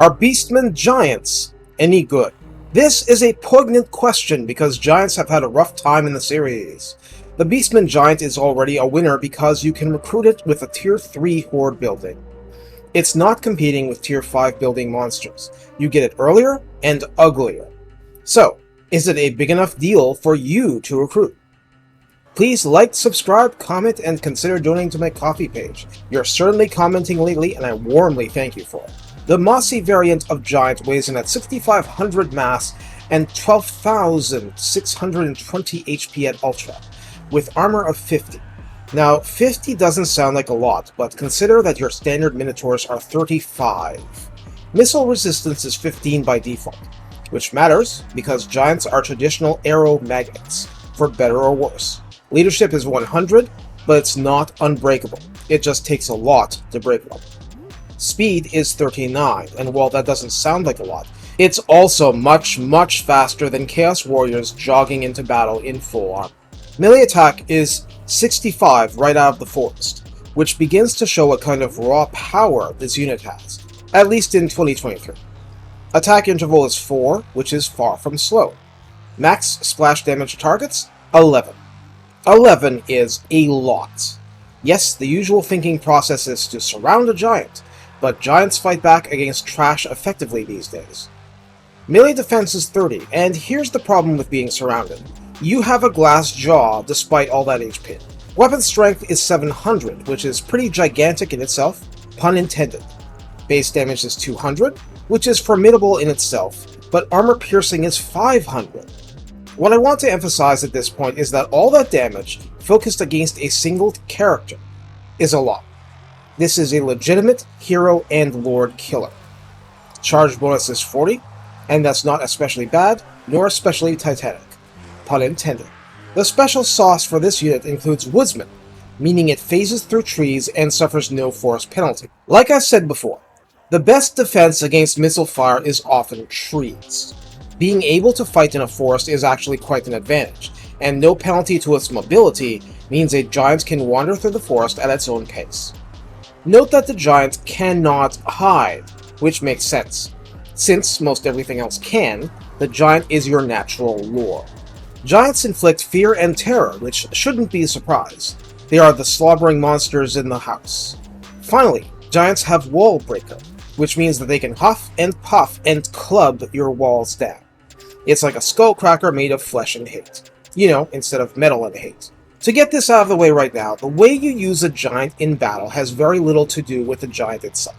Are Beastmen giants any good? This is a poignant question because giants have had a rough time in the series. The Beastman giant is already a winner because you can recruit it with a tier 3 horde building. It's not competing with tier 5 building monsters. You get it earlier and uglier. So, is it a big enough deal for you to recruit? Please like, subscribe, comment, and consider donating to my Ko-fi page. You're certainly commenting lately, and I warmly thank you for it. The Mossy variant of Giant weighs in at 6,500 mass and 12,620 HP at Ultra, with armor of 50. Now, 50 doesn't sound like a lot, but consider that your standard Minotaurs are 35. Missile resistance is 15 by default, which matters because Giants are traditional arrow magnets, for better or worse. Leadership is 100, but it's not unbreakable. It just takes a lot to break one. Speed is 39, and while that doesn't sound like a lot, it's also much faster than Chaos Warriors jogging into battle in full armor. Melee attack is 65 right out of the forest, which begins to show what kind of raw power this unit has, at least in 2023. Attack interval is 4, which is far from slow. Max splash damage to targets, 11. 11 is a lot. Yes, the usual thinking process is to surround a giant, but giants fight back against trash effectively these days. Melee defense is 30, and here's the problem with being surrounded. You have a glass jaw despite all that HP. Weapon strength is 700, which is pretty gigantic in itself, pun intended. Base damage is 200, which is formidable in itself, but armor piercing is 500. What I want to emphasize at this point is that all that damage, focused against a single character, is a lot. This is a legitimate hero and lord killer. Charge bonus is 40, and that's not especially bad, nor especially titanic. Pun intended. The special sauce for this unit includes Woodsman, meaning it phases through trees and suffers no force penalty. Like I said before, the best defense against missile fire is often trees. Being able to fight in a forest is actually quite an advantage, and no penalty to its mobility means a giant can wander through the forest at its own pace. Note that the giant cannot hide, which makes sense. Since most everything else can, the giant is your natural lure. Giants inflict fear and terror, which shouldn't be a surprise. They are the slobbering monsters in the house. Finally, giants have Wall Breaker, which means that they can huff and puff and club your walls down. It's like a skullcracker made of flesh and hate. You know, instead of metal and hate. To get this out of the way right now, the way you use a giant in battle has very little to do with the giant itself.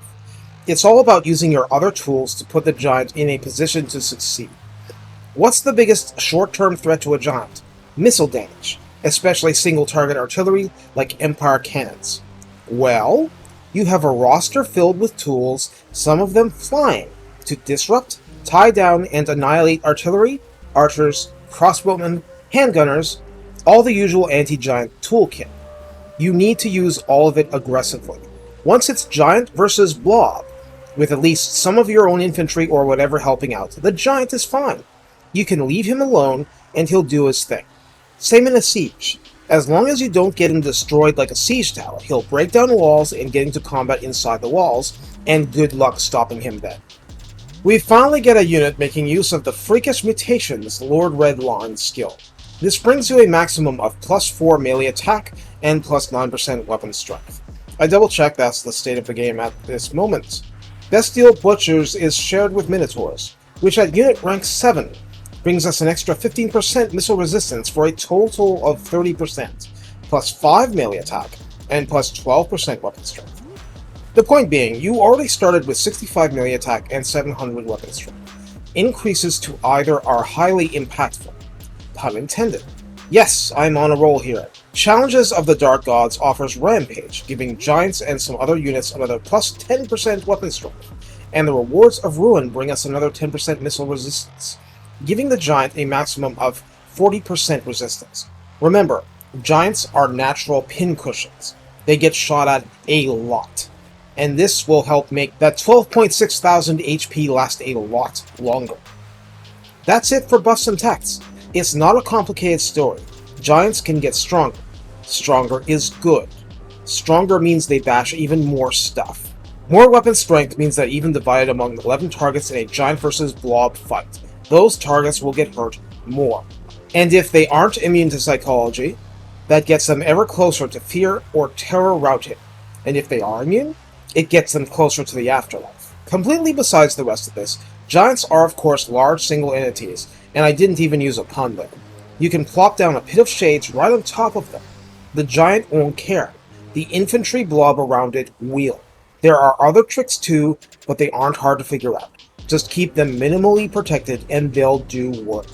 It's all about using your other tools to put the giant in a position to succeed. What's the biggest short-term threat to a giant? Missile damage, especially single-target artillery like Empire cannons. Well, you have a roster filled with tools, some of them flying, to disrupt, tie down, and annihilate artillery, archers, crossbowmen, handgunners, all the usual anti-giant toolkit. You need to use all of it aggressively. Once it's giant versus blob, with at least some of your own infantry or whatever helping out, the giant is fine. You can leave him alone, and he'll do his thing. Same in a siege. As long as you don't get him destroyed like a siege tower, he'll break down walls and get into combat inside the walls, and good luck stopping him then. We finally get a unit making use of the freakish mutations Lord Redlawn's skill. This brings you a maximum of +4 melee attack and +9% weapon strength. I double-checked that's the state of the game at this moment. Bestial Butchers is shared with Minotaurs, which at unit rank 7 brings us an extra 15% missile resistance for a total of 30%, +5 melee attack, and +12% weapon strength. The point being, you already started with 65 melee attack and 700 weapon strength. Increases to either are highly impactful. Pun intended. Yes, I'm on a roll here. Challenges of the Dark Gods offers Rampage, giving giants and some other units another +10% weapon strength, and the Rewards of Ruin bring us another 10% missile resistance, giving the giant a maximum of 40% resistance. Remember, giants are natural pincushions. They get shot at a lot, and this will help make that 12.6 thousand HP last a lot longer. That's it for buffs and techs. It's not a complicated story. Giants can get stronger. Stronger is good. Stronger means they bash even more stuff. More weapon strength means that even divided among 11 targets in a giant versus blob fight, those targets will get hurt more. And if they aren't immune to psychology, that gets them ever closer to fear or terror routing. And if they are immune, it gets them closer to the afterlife. Completely besides the rest of this, giants are of course large single entities, and I didn't even use a pun there. You can plop down a pit of shades right on top of them. The giant won't care. The infantry blob around it will. There are other tricks too, but they aren't hard to figure out. Just keep them minimally protected and they'll do work.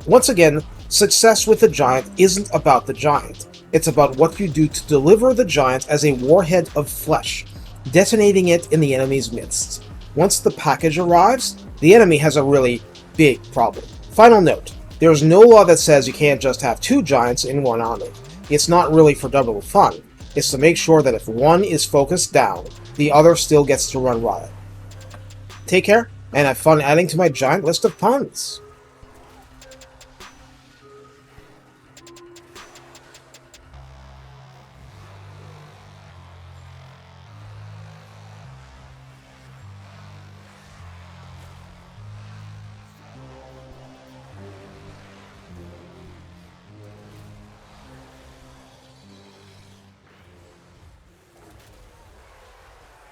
Once again, success with the giant isn't about the giant. It's about what you do to deliver the giant as a warhead of flesh, detonating it in the enemy's midst. Once the package arrives, the enemy has a really big problem. Final note, there's no law that says you can't just have 2 giants in one army. It's not really for double fun. It's to make sure that if one is focused down, the other still gets to run riot. Take care, and have fun adding to my giant list of puns.